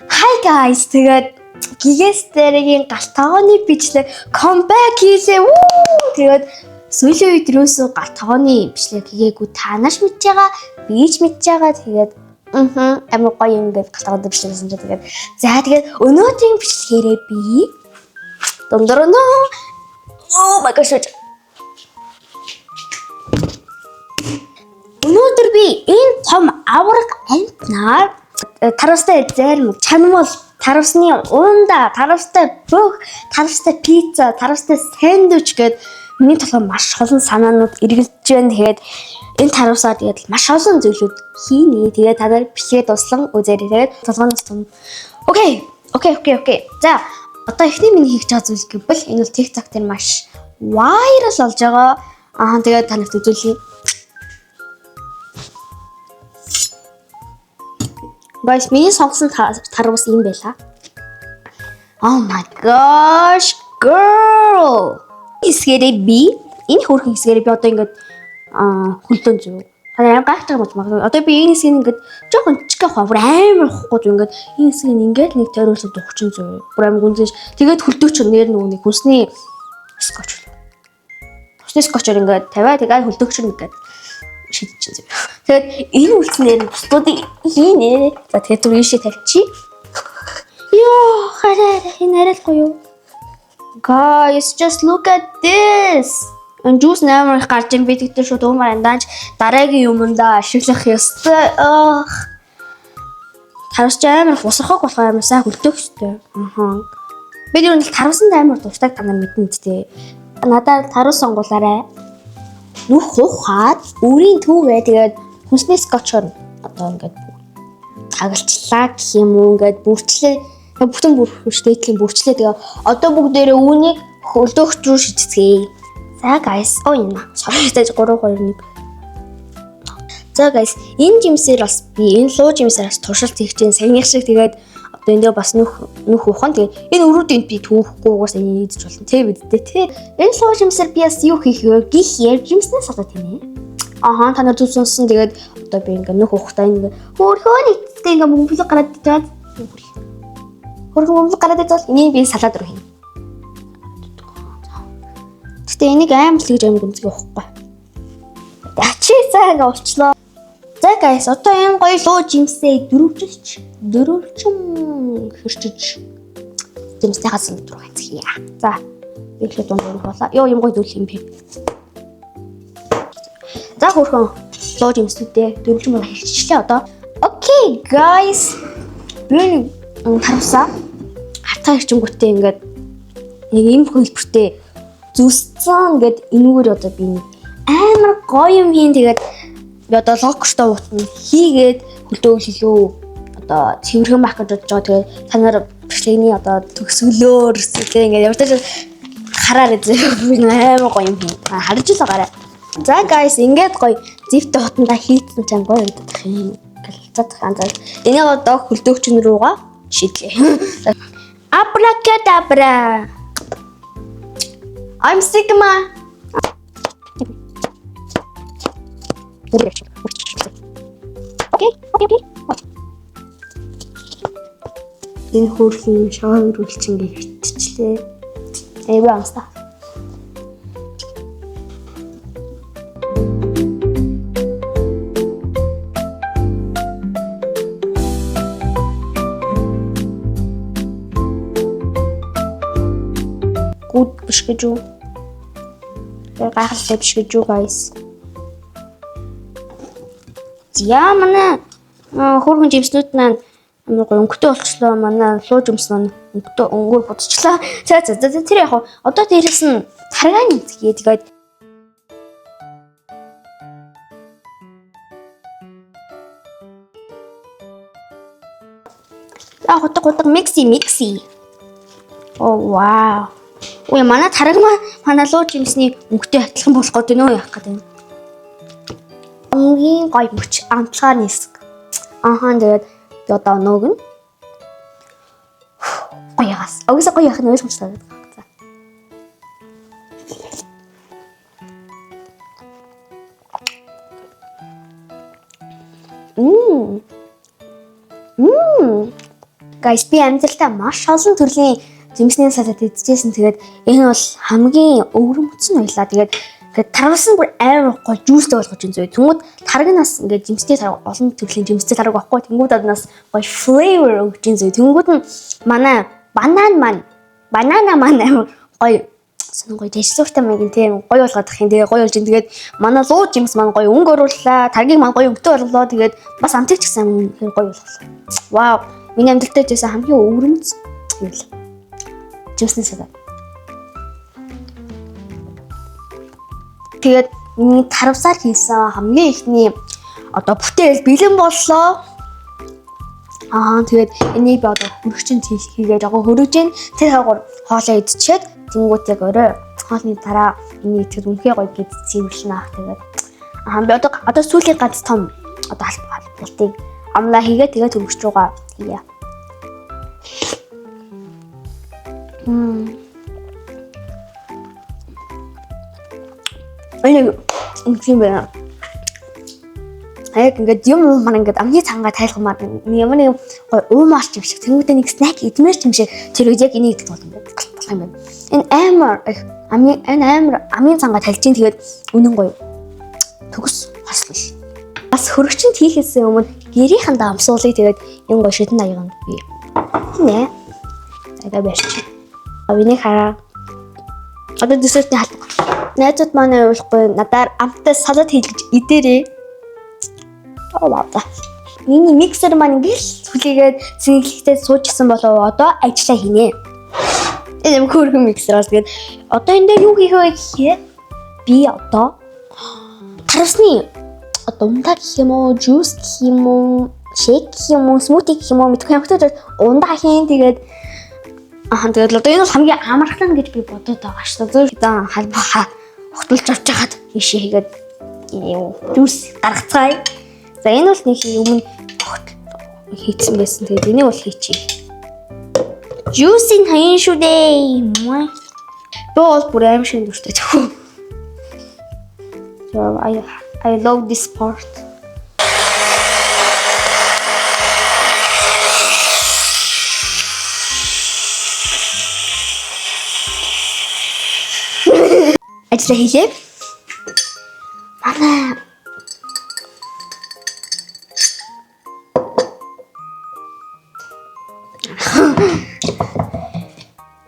Hi guys, тэгээд Gigasterийн галтгооны бичлэг comeback хийлээ. Тэгээд сүүлийн үед юусоо галтгооны бичлэг хийгээгүй та нар мэдж байгаа, би ч мэдж байгаа. Тэгээд амар гоё юм гээд галтгооны бичлэг хийсэн чинь тэгээд тэгээд өнөөдрийн бичлэгээрээ би oh my gosh. Өнөөдөр би энэ том авраг амтнаар таравстай зарим чанмал таравсны уунда таравстай бүх таравстай пицца таравстай сэндвич гээд миний толгой маш олон санаанууд эргэлдэж байна. Тэгээд энэ таравсаа тэгээд маш олон зүйлүүд хийнэ. Тэгээд та нар бичлэгээ дуслан үзээрэй. Тэгээд толгойноос том. Окей. За одоо эхний миний хийж байгаа зүйл гэвэл энэ бол TikTok дээр маш viral болж байгаа. Тэгээд та нарт үзүүлье. Guys, миний сонгосон таравс юм байла. Oh my gosh, girl. Эсгэрээ би энэ хөрхөн эсгэрээ би одоо ингээд хөлдөн зү. Хараа гайхаж байгаа юм байна. Одоо би энэ эсгийг ингээд жоохон чиг хавар амар хохгүй зү ингээд энэ эсгийг ингээд нэг тойруулаад өгчин зү. Бүр амар гүнзгийш. Тэгээд хөлдөөч нэр нөгөө нэг хүнсний скотч. Хүнсний скотчоор ингээд тавиа тэгээд хөлдөөч ингээд шидэж зү. Тэгээд энэ үлснээр бусдыг хийнэ. За тэгээд түр ийшээ тавьчих. Йоо, хараа энэ арайлгүй юу? Guys, just look at this. And juice нэмэр гарч ин би тэгтэр шууд өмөр андааж дараагийн юмдаа ашиглах ёстой. Таравс амар хусрахаг болохоор амар сайн хөлдөөх ёстой. Би юу нэг таравсан амар дуртай та нар мэднэ үстэй. Надад таравс сонгуулаарай. Нүх ухаад үрийн түүгээ тэгээд хүнсний скотчоор одоо ингээд тагалчлаа гэх юм уу ингээд бүрчлээ бүтэн бүрхтэйтгэн бүрчлээ тэгээ одоо бүгдээрээ үүнийг хөлдөөгч рүү шийдцгээе. За guys энэ сорогтой 321. За guys энэ жимсээр бас би энэ луу жимсээр бас туршилт хийж чинь саяных шиг тэгээд одоо эндээ бас нүх ухан тэгээд энэ өрөөдөнд би түүхгүй угаас энэ ийдэж болно тий бидтэй тий. Энэ луу жимсээр би бас юу хийх вэ гихээр жимснээс болоо тийм ээ. Та нар зүсэнсэн тэгээд одоо би ингээ нүх ухтай ингээ хөрхөө нэгтэй ингээ бөмбөлөг гараад идээд хөрхөө бөмбөлөг гараад идээд энийг би салаад руу хийнэ. Гэтэ энийг амар л гэж амар гүнзгий уухгүй. Ачи цаа ингээ уучлаа. За guys одоо энэ гоё луу жимсээ дөрөвчм хэрчиж жимстэй хасан руу хацгийа. За би их дунд болоо. Йоо юм гоё зүйл юм бэ. За хөрхөн луу жимсүүдээ дөрвөлжин мөр хэлчихлээ одоо. Окей guys. Би таравсаа хатаа ирчингүүтээ ингээд яг ийм хөлбөртэй зүсцэн ингээд энүүгээр одоо би амар гоё юм хийн тэгээд би одоо логоштой уутна хийгээд хөлдөөл илүү одоо цэвэрхэн байх гэж бодож байгаа. Тэгээд та нар бичлэгний одоо төгсгөлөөр тэгээ ингээд явж хараарай зөө би амар гоё юм хийн. Харж л байгаарай. За guys ингээд гоё зэвтэй хотондоо хийцэн чам гоё өгдөх юм. Галзах анзаа. Энийг одоо хөлдөөгчн рүүгээ шийдлээ. Abracadabra. I'm Sigma. Okay. Энэ хөрхийн шавар үлчингээ хитчихлээ. Би амстаа. Биш гэж үү? Гайхалтай биш гэж үү guys? Яа манай хөргөн жимснүүд маань амар гоё өнгөтэй болчихлоо. Манай луу жимс маань өнгөтэй өнгөөр будчихлаа. За тэр яг одоо дээрээс нь таргааны үзье тэгээд хутга микси. Oh wow. Ой манай тарагмаа манай луу жимсний өнгөтэй адилхан болох гэдэг нөө яах гэдэг. Өнгийн гоё мөч амтлагаар нисг. Тэгээд одоо нөөг нь гоёгаас. Огсоо гоё яах нь ойлгомжтой гэдэг. Guys, би амьдралдаа маш олон төрлийн жимсний салат идчихсэн. Тэгээд энэ бол хамгийн өвөрмөцөн байлаа. Тэгээд тарвсан бүр амар гоё жүүстэй болгож юм зөө. Тэнгүүд таргнаас ингээд жимстэй тарга олон төрлийн жимстэй тарга байхгүй. Тэнгүүд аднаас гоё flavor өгч юм зөө. Тэнгүүд нь манай банана маань амар гоё гоё дэжлүүртэй маягийн тийм гоё болгоод ах юм. Тэгээ гоё болж ин. Тэгээд манай луу жимс маань гоё өнгө орууллаа. Таргийг маань гоё өнгөтэй боллоо. Тэгээд бас амтэг ч гэсэн гоё боллоо. Вау. Миний амьдралдаа жисэн хамгийн өвөрмөц юм л. Жимсний салат. Тэгээд миний таравсаар хийсэн хамгийн ихний одоо бүтээл бэлэн боллоо. Тэгээд энийг би одоо хөрөгчөнд хийгээд байгаа хөрөж जैन. Тэр хаагур хоолоо идчихэд тэнгуүтэг өрөө. Хоолны дараа энийг итгэд үнхээр гоё гэж цэвэрлэнэ. Тэгээд би одоо сүүлийн ганц том одоо албалтыг амлаа хийгээд тэгээд хөрөгч руугаа хийе. Ийм байна. Ингээд юм маань ингээд амны цангаа тайлхмаар ямар нэг гой уумаарч юм шиг тэнгуүтэй нэг снэк идмээр юм шиг тэр үед яг энийг идэх болох юм байна. Энэ амар амны цангаа тайлж ин тэгээд үнэн гоё төгс хаслал. Бас хөрөгчөнд хийхээс өмнө гэрийнхэндээ амсуулъя тэгээд энэ гоё шидэн аяганд би нэ одоо барьчих. Авины хараа. Одоо десертний халбаг. Найзууд манай уулахгүй надаар амттай салат хийж идээрээ. Вау. Миний миксер маань ингээл хүлээгээд цэглэгтээ суужсан болоо одоо ажиллаа хийнэ. Энэ хөргөн миксер бас тэгээд одоо энэ дээр юу хийх вэ гэхээр би одоо тарсны одоо ундаа гэх юм уу, жуус гэх юм уу, шейк гэх юм уу, смути гэх юм уу мэдгүй хамтдаа ундаа хийн тэгээд тэгээд одоо энэ бол хамгийн амархан гэж би бодоод байгаа шүү дээ. Зөв хэдэн халбаа хотолж авч хагаад ийшээ хийгээд жуус гаргацгаая. За энэ бол нэг өмнө хийцэн байсан. Тэгээд энийг бол хийчихье. Жуусин хаян шүү дээ. Би бол бүр аим шиг дуртай тахв. So I love this part. Ажиллаа хийлээ. Манай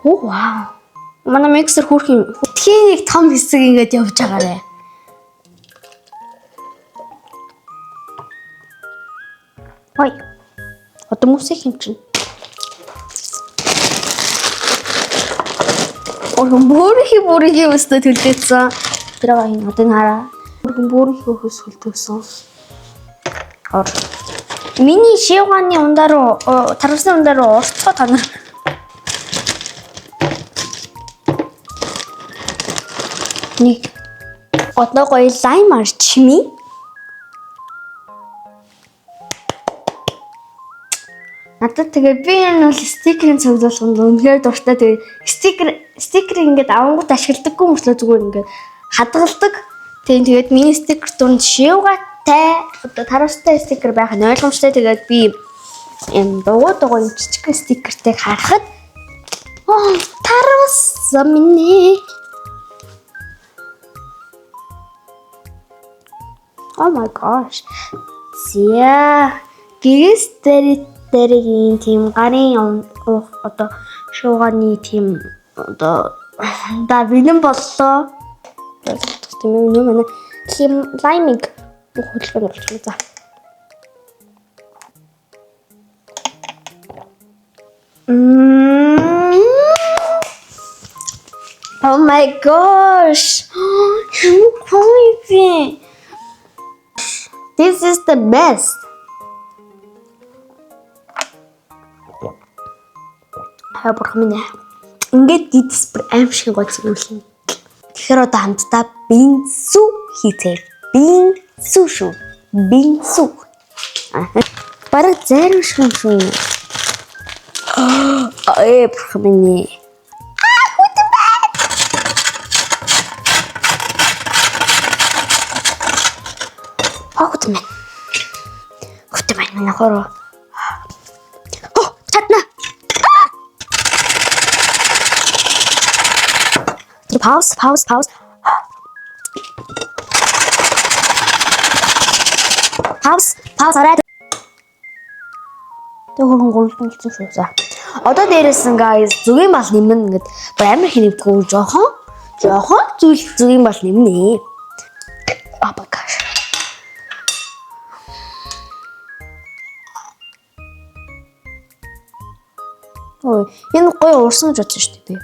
вау. Манай миксер хүрхэн тхийг том хэсэг ингээд явж байгаарэ. Ой. Одоо мөсөх юм чинь. Бүрхи өстө төлдөөсөн. Тэраа энэ одоо хараа. Бүрхи хөөс хөлтөөсөн. Миний шивганы ундаруу тарвсны ундаруу уртцоо та нар. Нэг одоо гоё лайм арчми. Надад тэгээ би энэ бол стикерийн цогцолгонд үнэхээр дуртай. Тэгээ стикер ингээд авангууд ашигладаггүй мөртлөө зүгээр ингээд хадгалдаг. Тэгээд миний стикер дунд шивгатай одоо тарвстай стикер байх нь ойлгомжтой. Тэгээд би энэ дугуй юм жижиг стикертэй харахад тарвс минь. Oh my gosh. Зя гээс дээрийн тийм гарын одоо шууганы тийм одоо бэлэн боллоо. Тийм юм манай тийм лаймиг хөдөлгөөн болчихлоо за. Oh my gosh. You crazy. This is the best. Хабрахминэ. Ингээд дидс бүр аим шиг гоё зэгүүлнэ. Тэгэхээр одоо хамтдаа бинсүү хийцээ. Бинсүү шүү. Бинсүү. Бараг зарим шиг шүү. Брахминэ. Хөтмэн. Хөтмэн нөхөр. Чадна. Pause. Pause арай. Тэгвэл гурван болсон шүү. За. Одоо дээрээс нь guys зүгийн бал нэмнэ ингээд амар хинэгдгүү жоохон зүйл зүгийн бал нэмнэ. Oh my gosh. Ой, энэ гоё уурсан гэж бодсон шүү дээ.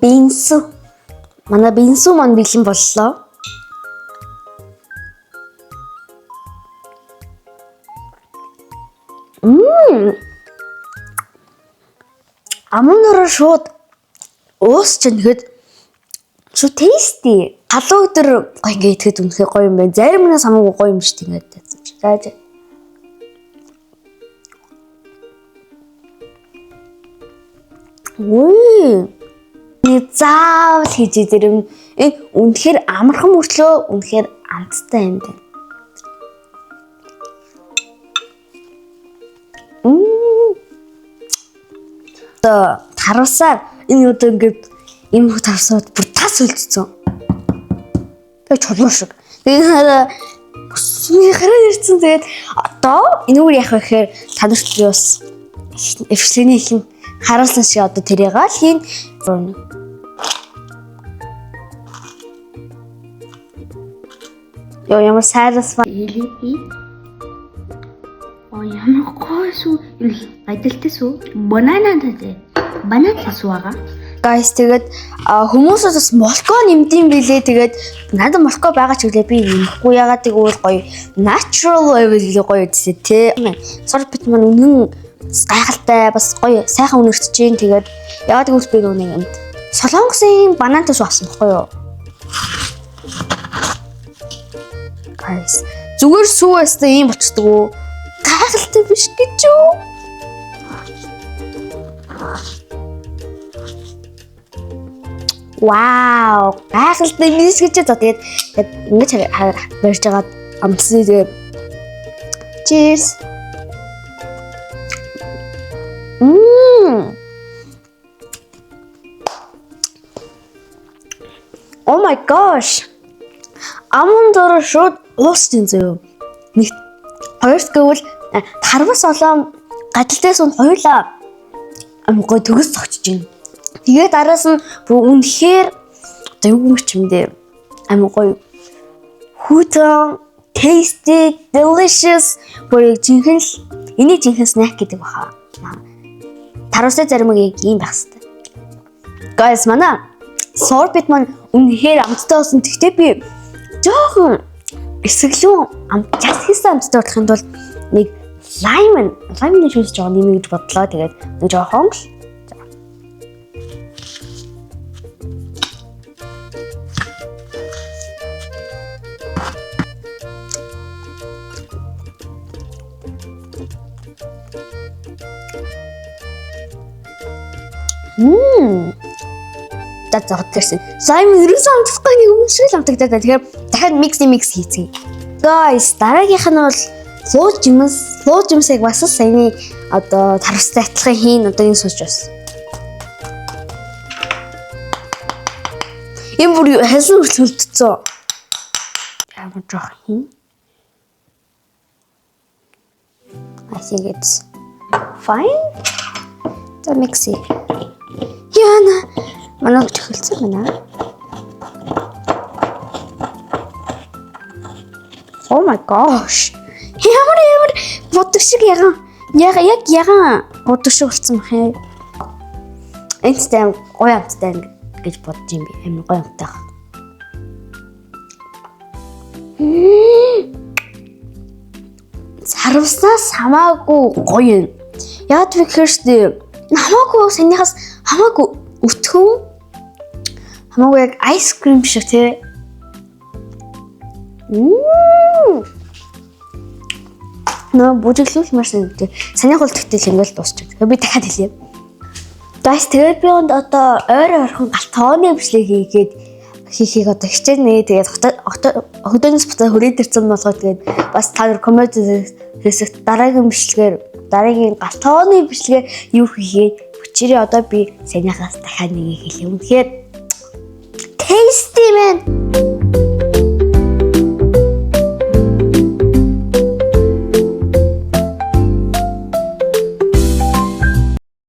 Бинсу. Манай бинсу маань бэлэн боллоо. Амнараа шууд уусч нэгэд шууд tasty. Халуун өдөр гоё ингээд идэхэд үнэхээр гоё юм байна. Зарим нас хамаагүй гоё юм шүү дээ ингээд байсан чи. За. Ой. Заавал хийж идэрэм. Үнэхээр амархан мөртлөө үнэхээр амттай юм байна. Таравсаар энэ удаа ингээд юм хөө тавсаад бүр тас үлдсэн. Тэгээ чулуу шиг. Тэгээ хараа ирсэн. Тэгээд одоо энэ үгээр яах вэ гэхээр та нарт би бас эвчлэний их харуулсан шиг одоо тэрийг л хийн. Яа ямар сайрсаа хэлий. Ямар гойсуу байдалтай суу бананаатай суугаа. Guys тэгээд хүмүүсээс бас молоко нэмдэм билээ. Тэгээд надад молоко байгаа ч гэлээ би нэмэхгүй ягаад гэвэл гоё natural level гоё үсэ тэ. Sorbet маань үнэн гайхалтай бас гоё сайхан үнэрчж जैन. Тэгээд ягаад гэвэл би нэг юм солонгосын банантай суу авсан байхгүй юу? Guys зүгээр сүү өстэй ийм болчихдог уу? Гайхалтай биш гэж юу? Вау, гайхалтай биш гэж за тэгээд ингэж барьж байгаа амтсыг тэгээд cheers. Oh my gosh. Амондор шууд уусчин зөө. Нэг хоёрт гэвэл тарвас олоо гадалтайс нь хоёулаа амгой төгс зогчж байна. Тэгээд араас нь бүр үнэхээр одоо юу юм ч юм дээ. Амгой хүйтэн tasty delicious бүр жинхэнэ энийг жинхэнэ snack гэдэг баха. Тарвастай заримыг ийм байх хэвээр. Guys манай sorbet маань үнэхээр амттай болсон. Тэгтээ би жоохон эсэглэн амттай хийсэн амттай болохын тулд нэг лаймын шүүс жоохон нэмэ гэж бодлоо. Тэгээд нэг жоохон л зогт гэсэн. Лайм ерөөсөө амттай нэг өмшрөл амтагдаад байна. Тэгэхээр дахиад микс хийцгээе. Guys, дараагийнх нь бол луу жимсыг бас саяны одоо тарвастай адилхан хийн одоо энэ сууж бас. Энэ бүр хасан үлдсэн. Ямар жоох хийн. I think it's fine. The mixy. Яна манай төгөлцөн байна. Oh my gosh. Ямар бодог шиг яг бодог шиг болсон бахаа. Энэтэй гоё амттай гэж бодож юм би. Амар гоё амттай. Сарвснаас хамаагүй гоё юм. Яг би гэхэрчтэй хамаагүй санийхаас хамаагүй өтгөн хамаагүй яг ice cream шиг тий. Нөө бүжиглүүл марсан гэдэг. Санийх бол тэгтэл ингээл дуусчих. Би дахиад хэлье. Guys тэгээд би одоо ойрын орхон галт тооны бичлэг хийгээд хийхийг одоо хичээнэ. Тэгээд хөдөөнөөс буцаад хүрээд ирсэн болгоо тэгээд бас та нар коммент хэсэгт дараагийн галтооны бичлэгээр юу хийгээд өчигдөр одоо би саяхаас дахиад нэг хэлээ. Үнэхээр tasty man.